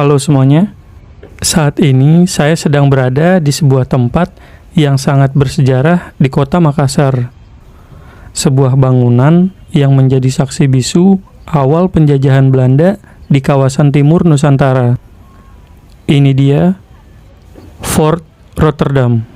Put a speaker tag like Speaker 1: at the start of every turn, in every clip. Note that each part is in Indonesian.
Speaker 1: Halo semuanya, saat ini saya sedang berada di sebuah tempat yang sangat bersejarah di kota Makassar. Sebuah bangunan yang menjadi saksi bisu awal penjajahan Belanda di kawasan timur Nusantara. Ini dia, Fort Rotterdam.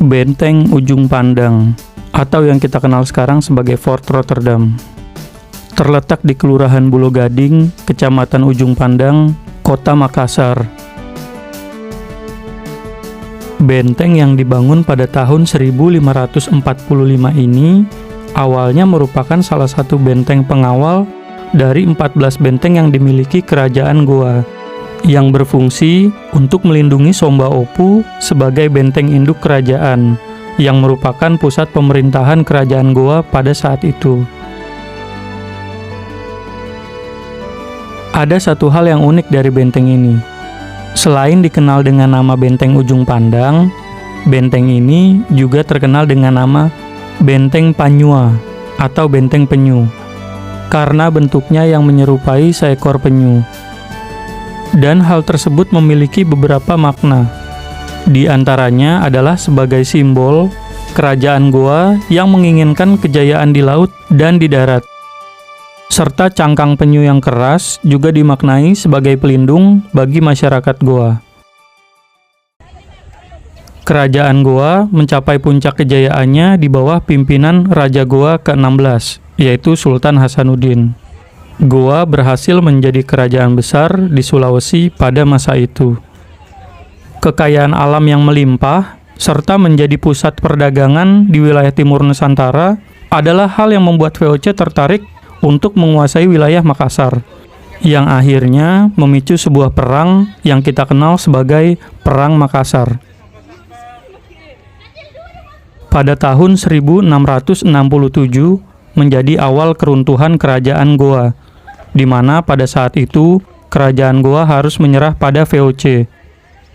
Speaker 1: Benteng Ujung Pandang, atau yang kita kenal sekarang sebagai Fort Rotterdam, terletak di Kelurahan Bulo Gading, Kecamatan Ujung Pandang, Kota Makassar. Benteng yang dibangun pada tahun 1545 ini awalnya merupakan salah satu benteng pengawal dari 14 benteng yang dimiliki Kerajaan Goa, yang berfungsi untuk melindungi Somba Opu sebagai benteng induk kerajaan, yang merupakan pusat pemerintahan Kerajaan Goa pada saat itu. Ada satu hal yang unik dari benteng ini. Selain dikenal dengan nama Benteng Ujung Pandang, benteng ini juga terkenal dengan nama Benteng Panyua atau Benteng Penyu, karena bentuknya yang menyerupai seekor penyu. Dan hal tersebut memiliki beberapa makna. Di antaranya adalah sebagai simbol Kerajaan Goa yang menginginkan kejayaan di laut dan di darat. Serta cangkang penyu yang keras juga dimaknai sebagai pelindung bagi masyarakat Goa. Kerajaan Goa mencapai puncak kejayaannya di bawah pimpinan Raja Goa ke-16, yaitu Sultan Hasanuddin. Goa berhasil menjadi kerajaan besar di Sulawesi pada masa itu. Kekayaan alam yang melimpah, serta menjadi pusat perdagangan di wilayah timur Nusantara adalah hal yang membuat VOC tertarik untuk menguasai wilayah Makassar, yang akhirnya memicu sebuah perang yang kita kenal sebagai Perang Makassar. Pada tahun 1667 menjadi awal keruntuhan Kerajaan Goa, di mana pada saat itu Kerajaan Goa harus menyerah pada VOC,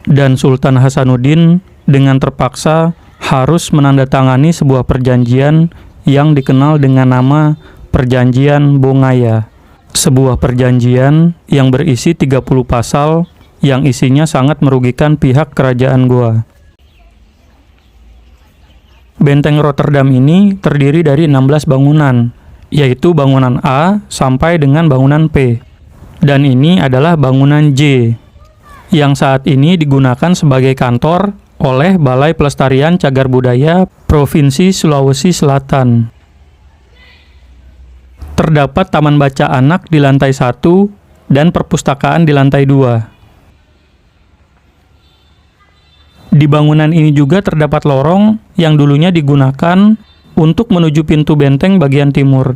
Speaker 1: dan Sultan Hasanuddin dengan terpaksa harus menandatangani sebuah perjanjian yang dikenal dengan nama Perjanjian Bongaya, sebuah perjanjian yang berisi 30 pasal yang isinya sangat merugikan pihak Kerajaan Goa. Benteng Rotterdam ini terdiri dari 16 bangunan, yaitu bangunan A sampai dengan bangunan P. Dan ini adalah bangunan J, yang saat ini digunakan sebagai kantor oleh Balai Pelestarian Cagar Budaya Provinsi Sulawesi Selatan. Terdapat taman baca anak di lantai 1 dan perpustakaan di lantai 2. Di bangunan ini juga terdapat lorong yang dulunya digunakan untuk menuju pintu benteng bagian timur.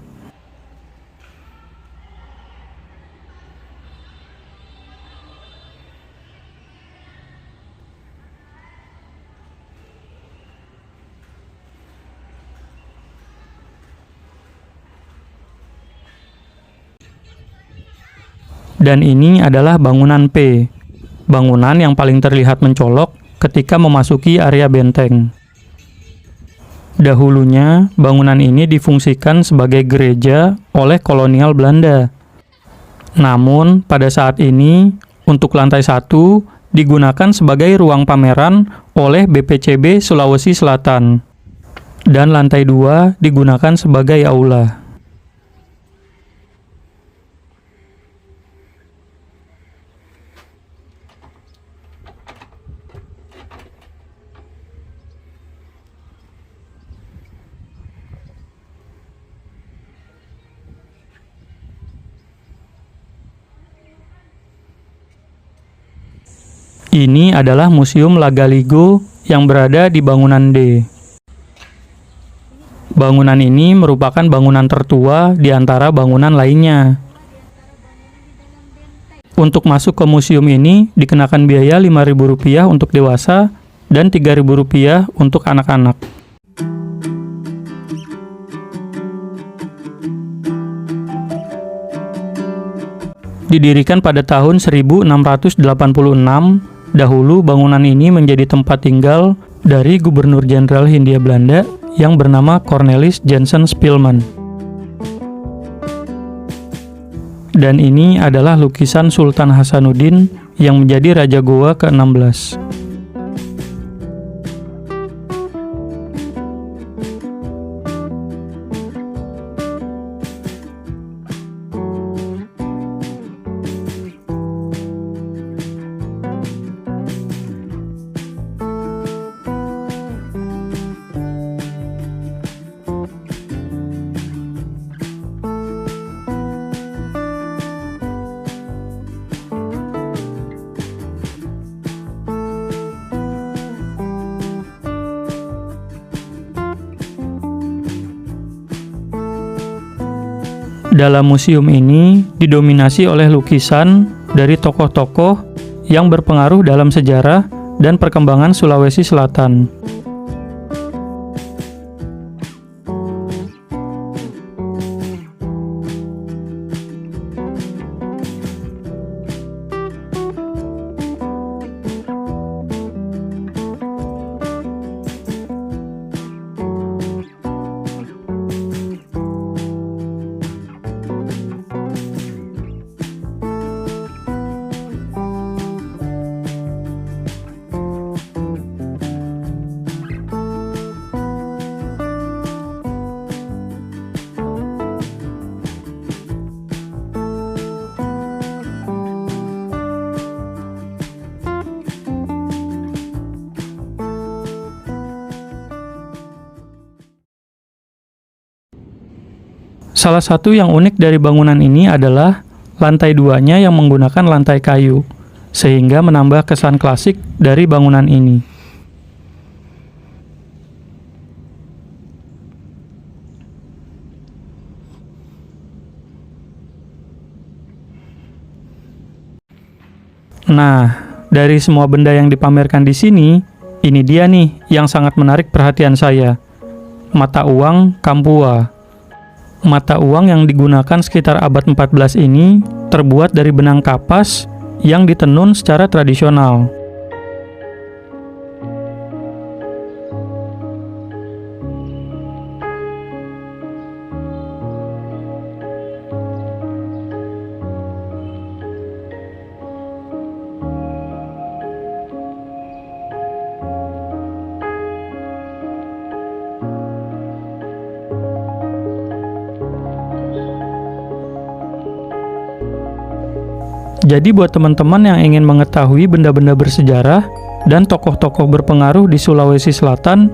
Speaker 1: Dan ini adalah bangunan P, bangunan yang paling terlihat mencolok ketika memasuki area benteng. Dahulunya, bangunan ini difungsikan sebagai gereja oleh kolonial Belanda. Namun, pada saat ini, untuk lantai 1 digunakan sebagai ruang pameran oleh BPCB Sulawesi Selatan. Dan lantai 2 digunakan sebagai aula. Ini adalah Museum Lagaligo yang berada di bangunan D. Bangunan ini merupakan bangunan tertua di antara bangunan lainnya. Untuk masuk ke museum ini dikenakan biaya Rp5.000 untuk dewasa dan Rp3.000 untuk anak-anak. Didirikan pada tahun 1686, dahulu bangunan ini menjadi tempat tinggal dari Gubernur Jenderal Hindia Belanda yang bernama Cornelis Jansen Spilman. Dan ini adalah lukisan Sultan Hasanuddin yang menjadi Raja Goa ke-16. Dalam museum ini didominasi oleh lukisan dari tokoh-tokoh yang berpengaruh dalam sejarah dan perkembangan Sulawesi Selatan. Salah satu yang unik dari bangunan ini adalah lantai 2-nya yang menggunakan lantai kayu, sehingga menambah kesan klasik dari bangunan ini. Nah, dari semua benda yang dipamerkan di sini, ini dia nih yang sangat menarik perhatian saya. Mata uang Kampua. Mata uang yang digunakan sekitar abad 14 ini terbuat dari benang kapas yang ditenun secara tradisional. Jadi buat teman-teman yang ingin mengetahui benda-benda bersejarah dan tokoh-tokoh berpengaruh di Sulawesi Selatan,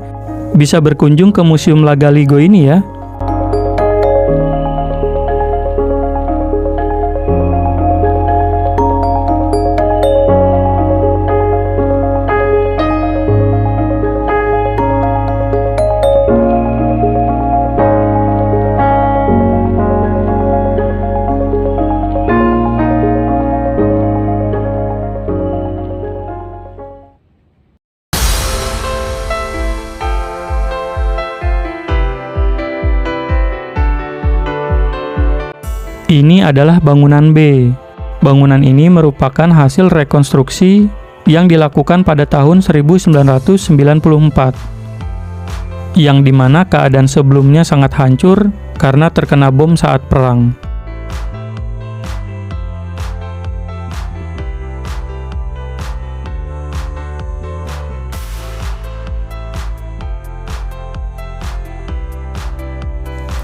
Speaker 1: bisa berkunjung ke Museum Lagaligo ini ya. Ini adalah bangunan B. Bangunan ini merupakan hasil rekonstruksi yang dilakukan pada tahun 1994, yang dimana keadaan sebelumnya sangat hancur karena terkena bom saat perang.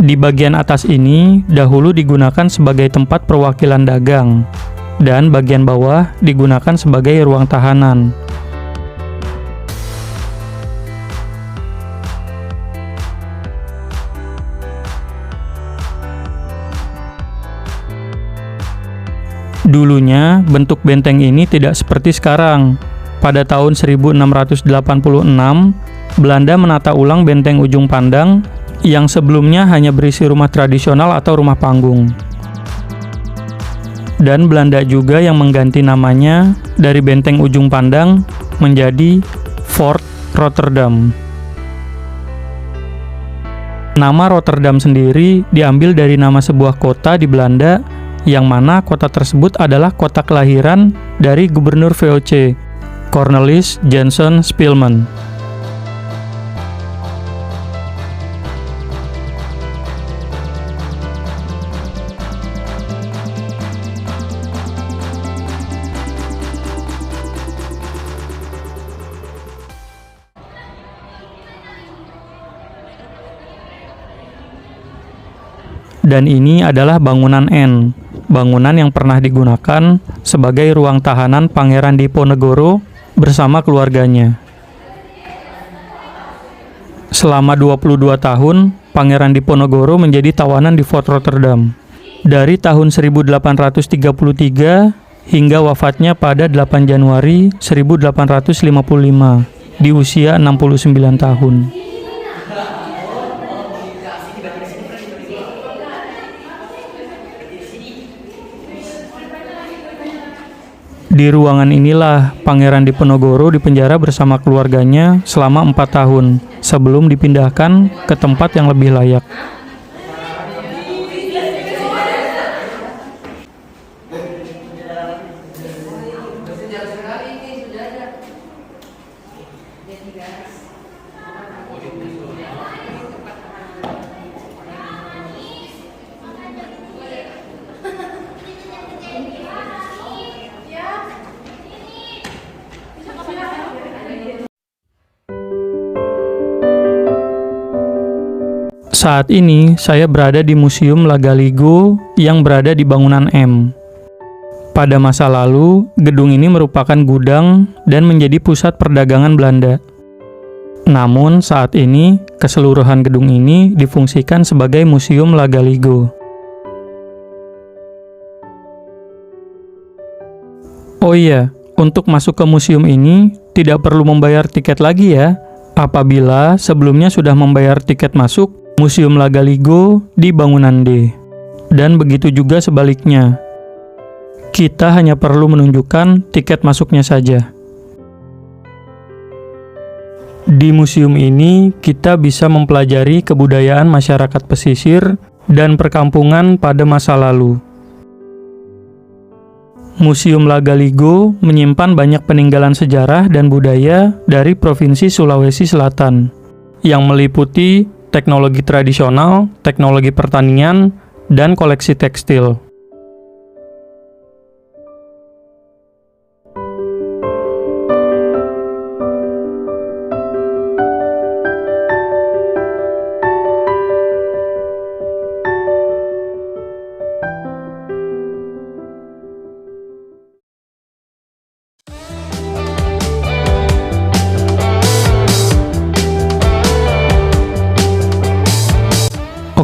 Speaker 1: Di bagian atas ini dahulu digunakan sebagai tempat perwakilan dagang, dan bagian bawah digunakan sebagai ruang tahanan. Dulunya bentuk benteng ini tidak seperti sekarang, pada tahun 1686, Belanda menata ulang benteng Ujung Pandang yang sebelumnya hanya berisi rumah tradisional atau rumah panggung. Dan Belanda juga yang mengganti namanya dari benteng Ujung Pandang menjadi Fort Rotterdam. Nama Rotterdam sendiri diambil dari nama sebuah kota di Belanda, yang mana kota tersebut adalah kota kelahiran dari Gubernur VOC, Cornelis Janson Spilman. Dan ini adalah bangunan N, bangunan yang pernah digunakan sebagai ruang tahanan Pangeran Diponegoro bersama keluarganya. Selama 22 tahun, Pangeran Diponegoro menjadi tawanan di Fort Rotterdam. Dari tahun 1833 hingga wafatnya pada 8 Januari 1855 di usia 69 tahun. Di ruangan inilah Pangeran Diponegoro dipenjara bersama keluarganya selama 4 tahun sebelum dipindahkan ke tempat yang lebih layak. Saat ini, saya berada di Museum Lagaligo yang berada di bangunan M. Pada masa lalu, gedung ini merupakan gudang dan menjadi pusat perdagangan Belanda. Namun, saat ini, keseluruhan gedung ini difungsikan sebagai Museum Lagaligo. Oh iya, untuk masuk ke museum ini, tidak perlu membayar tiket lagi ya, apabila sebelumnya sudah membayar tiket masuk Museum Lagaligo di bangunan D. Dan begitu juga sebaliknya. Kita hanya perlu menunjukkan tiket masuknya saja. Di museum ini, kita bisa mempelajari kebudayaan masyarakat pesisir dan perkampungan pada masa lalu. Museum Lagaligo menyimpan banyak peninggalan sejarah dan budaya dari Provinsi Sulawesi Selatan, yang meliputi teknologi tradisional, teknologi pertanian, dan koleksi tekstil.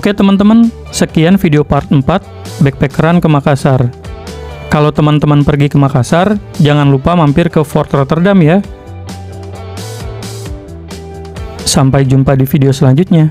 Speaker 1: Oke teman-teman, sekian video part 4 Backpackeran ke Makassar. Kalau teman-teman pergi ke Makassar, jangan lupa mampir ke Fort Rotterdam ya. Sampai jumpa di video selanjutnya.